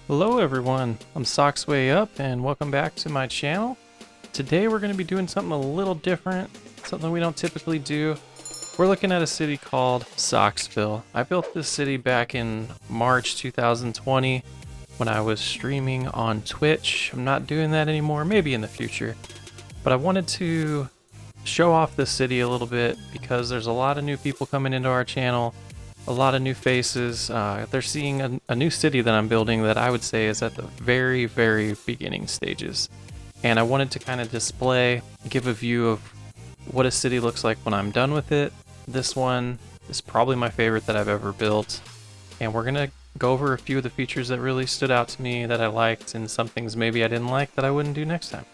Hello everyone, I'm Socksville and welcome back to my channel. Today we're going to be doing something a little different, something we don't typically do. We're looking at a city called Socksville. I built this city back in March 2020 when I was streaming on Twitch. I'm not doing that anymore, maybe in the future. But I wanted to show off the city a little bit because there's a lot of new people coming into our channel. A lot of new faces. They're seeing a new city that I'm building that I would say is at the very, very beginning stages. And I wanted to kind of display, give a view of what a city looks like when I'm done with it. This one is probably my favorite that I've ever built. And we're going to go over a few of the features that really stood out to me that I liked, and some things maybe I didn't like that I wouldn't do next time.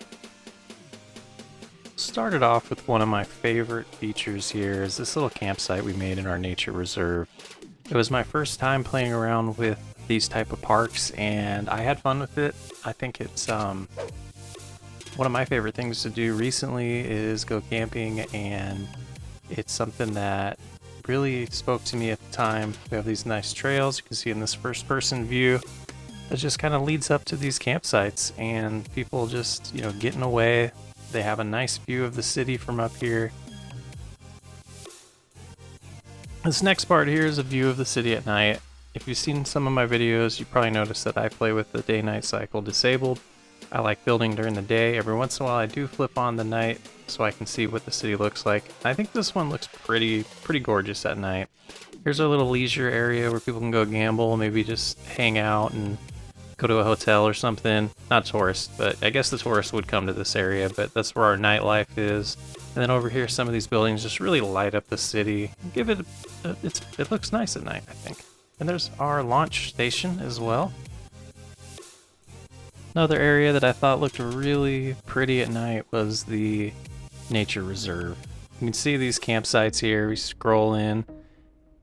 Started off with one of my favorite features here is this little campsite we made in our nature reserve. It was my first time playing around with these type of parks and I had fun with it. I think it's one of my favorite things to do recently is go camping, and it's something that really spoke to me at the time. We have these nice trails you can see in this first person view that just kind of leads up to these campsites, and people just, you know, getting away. They have a nice view of the city from up here. This next part here is a view of the city at night. If you've seen some of my videos, you probably noticed that I play with the day-night cycle disabled. I like building during the day. Every once in a while I do flip on the night so I can see what the city looks like. I think this one looks pretty gorgeous at night. Here's our little leisure area where people can go gamble, maybe just hang out and go to a hotel or something. Not tourists, but I guess the tourists would come to this area, but that's where our nightlife is. And then over here, some of these buildings just really light up the city. Give it, it looks nice at night, I think. And there's our launch station as well. Another area that I thought looked really pretty at night was the nature reserve. You can see these campsites here. We scroll in,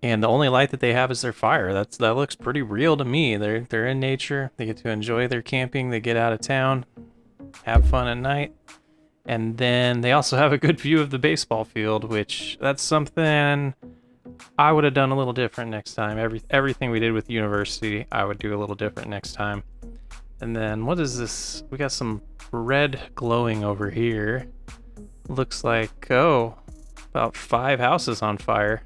and the only light that they have is their fire. That looks pretty real to me. They're in nature. They get to enjoy their camping. They get out of town, have fun at night, and then they also have a good view of the baseball field, which that's something I would have done a little different next time. Everything we did with the university, I would do a little different next time. And then what is this? We got some red glowing over here. Looks like, oh, about 5 houses on fire.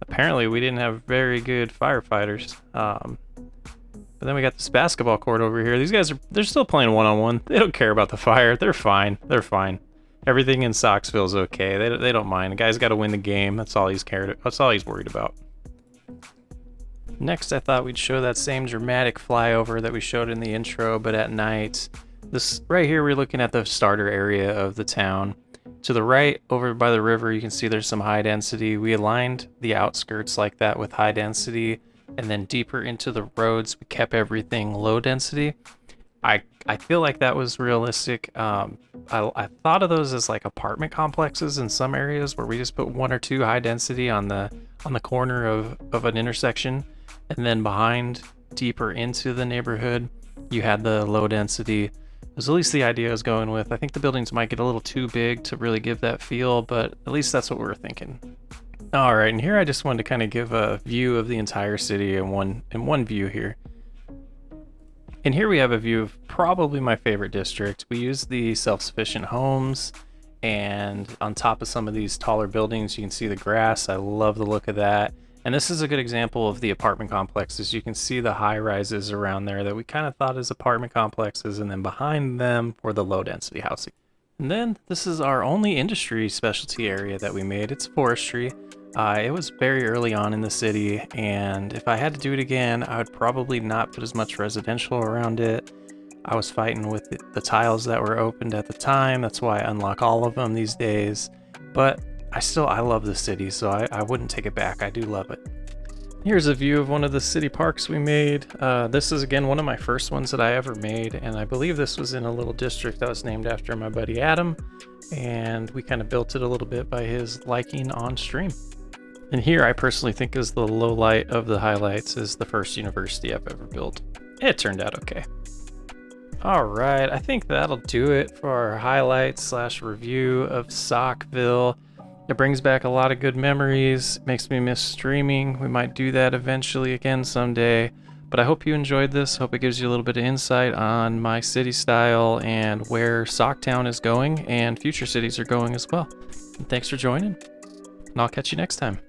Apparently we didn't have very good firefighters. But then we got this basketball court over here. These guys they're still playing one-on-one. They don't care about the fire. They're fine. They're fine. Everything in Socksville is okay. They don't mind. The guy's got to win the game. That's all he's worried about. Next, I thought we'd show that same dramatic flyover that we showed in the intro, but at night. This right here, we're looking at the starter area of the town. To the right, over by the river, you can see there's some high density. We aligned the outskirts like that with high density, and then deeper into the roads, we kept everything low density. I feel like that was realistic. I thought of those as like apartment complexes in some areas where we just put 1 or 2 high density on the corner of an intersection, and then behind, deeper into the neighborhood, you had the low density. It was at least the idea I was going with. I think the buildings might get a little too big to really give that feel, but at least that's what we were thinking. All right, and here I just wanted to kind of give a view of the entire city in one view here. And here we have a view of probably my favorite district. We use the self-sufficient homes, and on top of some of these taller buildings, you can see the grass. I love the look of that. And this is a good example of the apartment complexes. You can see the high rises around there that we kind of thought as apartment complexes, and then behind them were the low density housing. And then this is our only industry specialty area that we made. It's forestry. It was very early on in the city, and if I had to do it again, I would probably not put as much residential around it. I was fighting with the tiles that were opened at the time. That's why I unlock all of them these days. But I love the city, so I wouldn't take it back. I do love it. Here's a view of one of the city parks we made. This is, again, one of my first ones that I ever made, and I believe this was in a little district that was named after my buddy Adam, and we kind of built it a little bit by his liking on stream. And here I personally think is the low light of the highlights is the first university I've ever built. It turned out okay. Alright, I think that'll do it for our highlights / review of Socksville. It brings back a lot of good memories, makes me miss streaming. We might do that eventually again someday. But I hope you enjoyed this. Hope it gives you a little bit of insight on my city style and where Socktown is going and future cities are going as well. And thanks for joining, and I'll catch you next time.